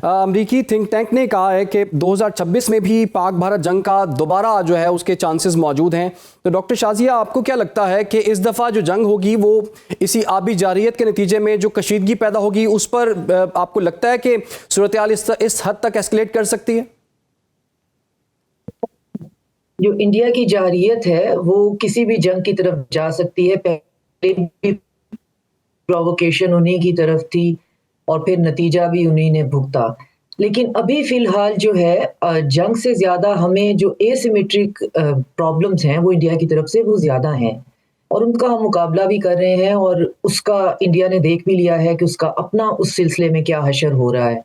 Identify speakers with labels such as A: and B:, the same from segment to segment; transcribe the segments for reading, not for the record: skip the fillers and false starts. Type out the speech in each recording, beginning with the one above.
A: امریکی think tank نے کہا ہے کہ 2026 میں بھی پاک بھارت جنگ کا دوبارہ جو ہے اس کے چانسز موجود ہیں. تو ڈاکٹر شازیہ آپ کو کیا لگتا ہے کہ اس دفعہ جو جنگ ہوگی وہ اسی آبی جارحیت کے نتیجے میں جو کشیدگی پیدا ہوگی اس پر آپ کو لگتا ہے کہ صورتحال اس حد تک ایسکلیٹ کر سکتی ہے؟
B: جو انڈیا کی جارحیت ہے وہ کسی بھی جنگ کی طرف جا سکتی ہے. پہلے بھی پرووکیشن انہی کی طرف تھی اور پھر نتیجہ بھی انہی نے بھگتا. لیکن ابھی فی الحال جو ہے جنگ سے زیادہ ہمیں جو اے سیمیٹرک پرابلمز ہیں وہ انڈیا کی طرف سے وہ زیادہ ہیں اور ان کا ہم مقابلہ بھی کر رہے ہیں اور اس کا انڈیا نے دیکھ بھی لیا ہے کہ اس کا اپنا اس سلسلے میں کیا حشر ہو رہا ہے.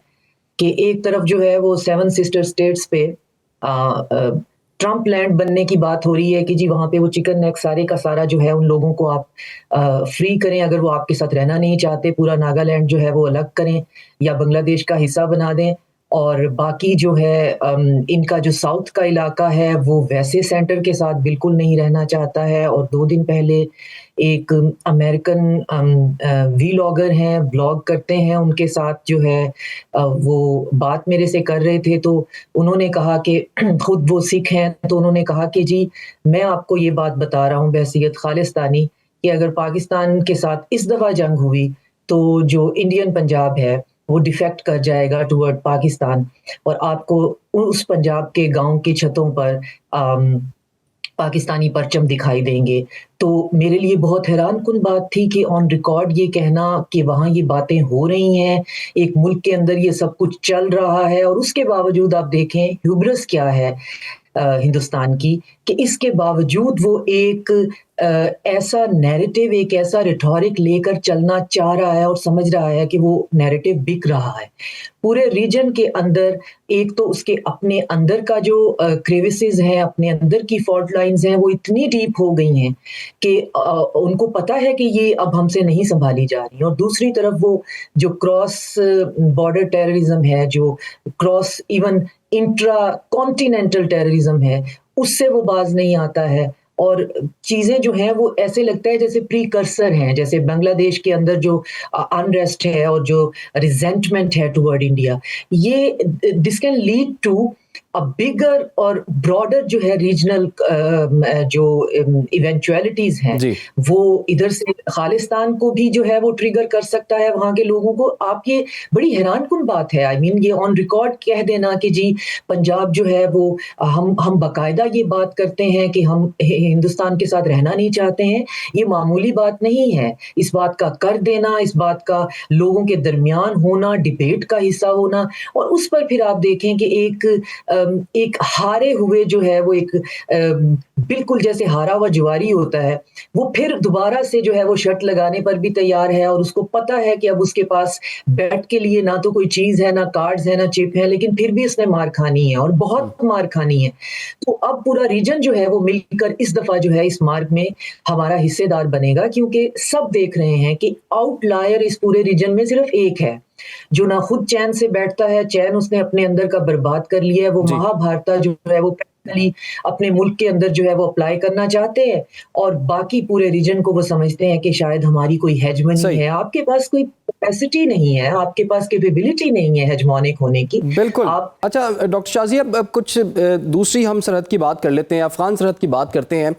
B: کہ ایک طرف جو ہے وہ 7 سسٹر سٹیٹس پہ ٹرمپ لینڈ بننے کی بات ہو رہی ہے کہ جی وہاں پہ وہ چکن نیک سارے کا سارا جو ہے ان لوگوں کو آپ فری کریں اگر وہ آپ کے ساتھ رہنا نہیں چاہتے. پورا ناگالینڈ جو ہے وہ الگ کریں یا بنگلہ دیش کا حصہ بنا دیں اور باقی جو ہے ان کا جو ساؤتھ کا علاقہ ہے وہ ویسے سینٹر کے ساتھ بالکل نہیں رہنا چاہتا ہے. اور 2 دن پہلے ایک امریکن ویلاگر ہیں بلاگ کرتے ہیں ان کے ساتھ جو ہے وہ بات میرے سے کر رہے تھے تو انہوں نے کہا کہ خود وہ سکھ ہیں تو انہوں نے کہا کہ جی میں آپ کو یہ بات بتا رہا ہوں بحیثیت خالصتانی کہ اگر پاکستان کے ساتھ اس دفعہ جنگ ہوئی تو جو انڈین پنجاب ہے وہ ڈیفیکٹ کر جائے گا ٹورڈ پاکستان اور آپ کو اس پنجاب کے گاؤں کی چھتوں پر پاکستانی پرچم دکھائی دیں گے. تو میرے لیے بہت حیران کن بات تھی کہ آن ریکارڈ یہ کہنا کہ وہاں یہ باتیں ہو رہی ہیں ایک ملک کے اندر یہ سب کچھ چل رہا ہے اور اس کے باوجود آپ دیکھیں ہیوبرس کیا ہے ہندوستان کی کہ اس کے باوجود وہ ایک ایسا نیریٹو ایک ایسا ریٹورک لے کر چلنا چاہ رہا ہے اور سمجھ رہا ہے کہ وہ نیریٹو بک رہا ہے پورے ریجن کے اندر. ایک تو اس کے اپنے اندر کا جو کریوسز ہیں اپنے اندر کی فالٹ لائنز ہیں وہ اتنی ڈیپ ہو گئی ہیں کہ ان کو پتا ہے کہ یہ اب ہم سے نہیں سنبھالی جا رہی. اور دوسری طرف وہ جو کراس بارڈر ٹیررزم ہے جو cross even intra continental terrorism ہے اس سے وہ باز نہیں آتا ہے. اور چیزیں جو ہیں وہ ایسے لگتا ہے جیسے پری کرسر ہیں جیسے بنگلہ دیش کے اندر جو انریسٹ ہے اور جو ریزنٹمنٹ ہے ٹورڈ انڈیا یہ دس کین لیڈ ٹو بگر اور براڈر جو ہے ریجنل جو ایونچویلٹیز ہیں وہ ادھر سے خالصتان کو بھی جو ہے وہ ٹریگر کر سکتا ہے وہاں کے لوگوں کو. آپ یہ بڑی حیران کن بات ہے یہ آن ریکارڈ کہہ دینا کہ جی پنجاب جو ہے وہ ہم باقاعدہ یہ بات کرتے ہیں کہ ہم ہندوستان کے ساتھ رہنا نہیں چاہتے ہیں. یہ معمولی بات نہیں ہے. اس بات کا کر دینا اس بات کا لوگوں کے درمیان ہونا ڈیبیٹ کا حصہ ہونا اور اس پر پھر آپ دیکھیں کہ ایک ہارے ہوئے جو ہے وہ ایک بالکل جیسے ہارا ہوا جواری ہوتا ہے وہ پھر دوبارہ سے جو ہے وہ شرط لگانے پر بھی تیار ہے اور اس کو پتا ہے کہ اب اس کے پاس بیٹ کے لیے نہ تو کوئی چیز ہے نہ کارڈز ہے نہ چپ ہے لیکن پھر بھی اس نے مار کھانی ہے اور بہت مار کھانی ہے. تو اب پورا ریجن جو ہے وہ مل کر اس دفعہ جو ہے اس مارک میں ہمارا حصے دار بنے گا کیونکہ سب دیکھ رہے ہیں کہ آؤٹ لائر اس پورے ریجن میں صرف ایک ہے جو نہ خود چین سے بیٹھتا ہے. چین اس نے اپنے اندر کا برباد کر لیا ہے. وہ مہا بھارتا جو ہے وہ اپنے ملک کے اندر جو ہے وہ اپلائی کرنا چاہتے ہیں اور باقی پورے ریجن کو وہ سمجھتے ہیں کہ شاید ہماری کوئی ہیجمنی ہے. آپ کے پاس کوئی کیپیسٹی نہیں ہے آپ کے پاس کیپیبلٹی نہیں ہے ہیجمونک ہونے کی.
A: بالکل. اچھا ڈاکٹر شازیہ اب کچھ دوسری ہم سرحد کی بات کر لیتے ہیں افغان سرحد کی بات کرتے ہیں.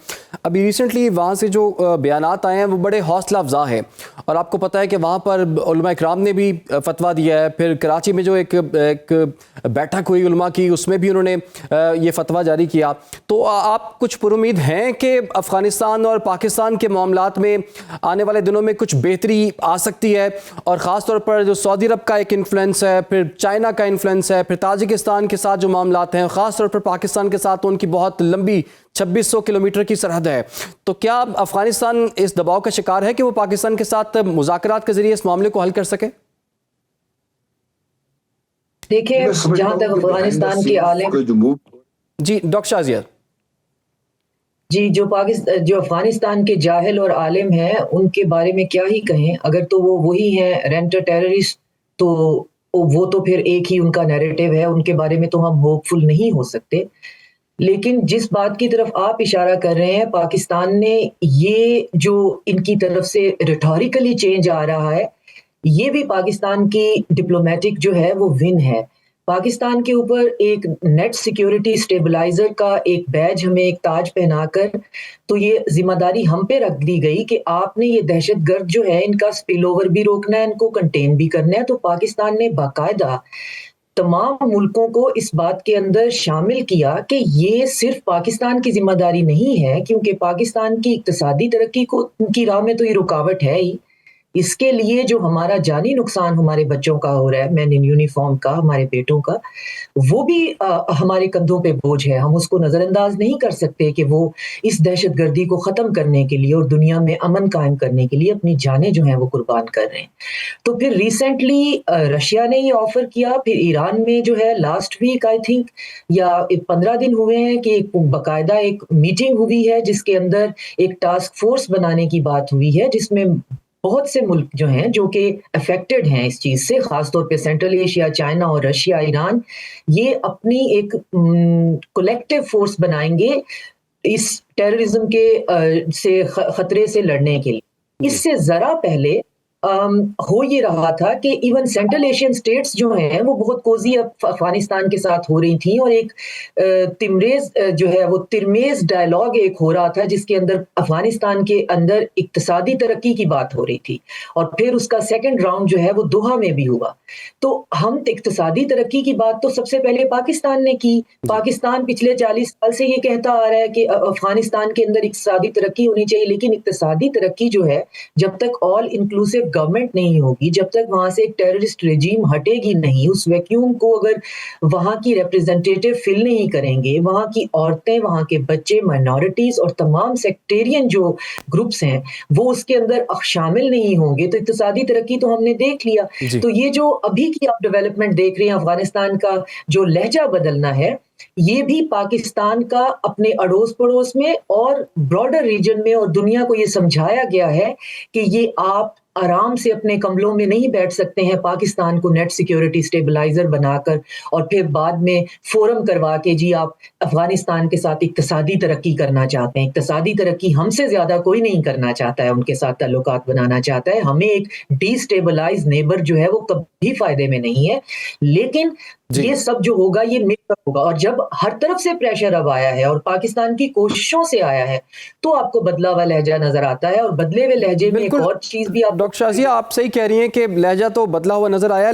A: ابھی ریسنٹلی وہاں سے جو بیانات آئے ہیں وہ بڑے حوصلہ افزا ہیں اور آپ کو پتہ ہے کہ وہاں پر علماء اکرام نے بھی فتویٰ دیا ہے. پھر کراچی میں جو ایک بیٹھک ہوئی علماء کی اس میں بھی انہوں نے یہ فتویٰ جاری کیا. تو آپ کچھ پر امید ہیں کہ افغانستان اور پاکستان کے معاملات میں آنے والے دنوں میں کچھ بہتری آ سکتی ہے اور خاص طور پر جو سعودی عرب کا ایک انفلوئنس ہے پھر چائنا کا انفلوئنس ہے پھر تاجکستان کے ساتھ جو معاملات ہیں خاص طور پر پاکستان کے ساتھ ان کی بہت لمبی 2600 کلومیٹر کی سرحد ہے. تو کیا افغانستان اس دباؤ کا شکار ہے کہ وہ پاکستان کے ساتھ مذاکرات کے ذریعے اس معاملے کو حل کر سکے؟
B: دیکھیں جہاں تک افغانستان کے عالم
A: جی ڈاکٹر شازیہ
B: جی جو افغانستان کے جاہل اور عالم ہیں ان کے بارے میں کیا ہی کہیں. اگر تو وہ وہی ہیں رینٹر ٹیررسٹ تو وہ تو پھر ایک ہی ان کا نیریٹو ہے ان کے بارے میں تو ہم ہوپ فل نہیں ہو سکتے. لیکن جس بات کی طرف آپ اشارہ کر رہے ہیں پاکستان نے یہ جو ان کی طرف سے ریٹوریکلی چینج آ رہا ہے یہ بھی پاکستان کی ڈپلومیٹک جو ہے وہ ون ہے. پاکستان کے اوپر ایک نیٹ سیکیورٹی سٹیبلائزر کا ایک بیج ہمیں ایک تاج پہنا کر تو یہ ذمہ داری ہم پہ رکھ دی گئی کہ آپ نے یہ دہشت گرد جو ہے ان کا سپل اوور بھی روکنا ہے, ان کو کنٹین بھی کرنا ہے. تو پاکستان نے باقاعدہ تمام ملکوں کو اس بات کے اندر شامل کیا کہ یہ صرف پاکستان کی ذمہ داری نہیں ہے, کیونکہ پاکستان کی اقتصادی ترقی کی راہ میں تو یہ رکاوٹ ہے ہی. اس کے لیے جو ہمارا جانی نقصان ہمارے بچوں کا ہو رہا ہے, مین ان یونیفارم کا, ہمارے بیٹوں کا, وہ بھی ہمارے کندھوں پہ بوجھ ہے. ہم اس کو نظر انداز نہیں کر سکتے کہ وہ اس دہشت گردی کو ختم کرنے کے لیے اور دنیا میں امن قائم کرنے کے لیے اپنی جانیں جو ہیں وہ قربان کر رہے ہیں. تو پھر ریسنٹلی رشیا نے یہ آفر کیا, پھر ایران میں جو ہے لاسٹ ویک آئی تھنک یا 15 دن ہوئے ہیں کہ ایک باقاعدہ ایک میٹنگ ہوئی ہے جس کے اندر ایک ٹاسک فورس بنانے کی بات ہوئی ہے, جس میں بہت سے ملک جو ہیں جو کہ افیکٹڈ ہیں اس چیز سے, خاص طور پہ سینٹرل ایشیا, چائنا اور رشیا, ایران, یہ اپنی ایک کولیکٹیو فورس بنائیں گے اس ٹیررزم کے سے خطرے سے لڑنے کے لیے. اس سے ذرا پہلے ہو یہ رہا تھا کہ ایون سینٹرل ایشین سٹیٹس جو ہیں وہ بہت کوزی افغانستان کے ساتھ ہو رہی تھیں, اور ایک تمریز جو ہے وہ ترمیز ڈائلاگ ایک ہو رہا تھا جس کے اندر افغانستان کے اندر اقتصادی ترقی کی بات ہو رہی تھی, اور پھر اس کا سیکنڈ راؤنڈ جو ہے وہ دوحہ میں بھی ہوا. تو ہم اقتصادی ترقی کی بات تو سب سے پہلے پاکستان نے کی. پاکستان پچھلے 40 سال سے یہ کہتا آ رہا ہے کہ افغانستان کے اندر اقتصادی ترقی ہونی چاہیے, لیکن اقتصادی ترقی جو ہے جب تک آل انکلوسیو گورنمنٹ نہیں ہوگی, جب تک وہاں سے ایک ٹیررسٹ رجیم ہٹے گی نہیں, اس ویکیوم کو اگر وہاں کی ریپرزینٹیٹیو فل نہیں کریں گے, وہاں کی عورتیں, وہاں کے بچے, مائنورٹیز اور تمام سیکٹیرین جو گروپس ہیں وہ اس کے اندر شامل نہیں ہوں گے, تو اقتصادی ترقی تو ہم نے دیکھ لیا. تو یہ جو ابھی کی آپ ڈیولپمنٹ دیکھ رہے ہیں, افغانستان کا جو لہجہ بدلنا ہے, یہ بھی پاکستان کا اپنے اڑوس پڑوس میں اور براڈر ریجن میں اور دنیا کو یہ سمجھایا گیا ہے کہ یہ آپ آرام سے اپنے کمروں میں نہیں بیٹھ سکتے ہیں پاکستان کو نیٹ سیکیورٹی سٹیبلائزر بنا کر اور پھر بعد میں فورم کروا کے جی آپ افغانستان کے ساتھ اقتصادی ترقی کرنا چاہتے ہیں. اقتصادی ترقی ہم سے زیادہ کوئی نہیں کرنا چاہتا ہے, ان کے ساتھ تعلقات بنانا چاہتا ہے. ہمیں ایک ڈی سٹیبلائز نیبر جو ہے وہ کبھی فائدے میں نہیں ہے, لیکن یہ سب جو ہوگا یہ مل کر ہوگا. اور جب ہر طرف سے پریشر اب آیا ہے اور پاکستان کی کوششوں سے آیا ہے تو آپ کو بدلا ہوا لہجہ نظر آتا ہے. اور بدلے ہوئے لہجے میں ایک اور چیز بھی آپ
A: ڈاکٹر شازیہ آپ صحیح کہہ رہی ہیں کہ لہجہ تو بدلا ہوا نظر آیا.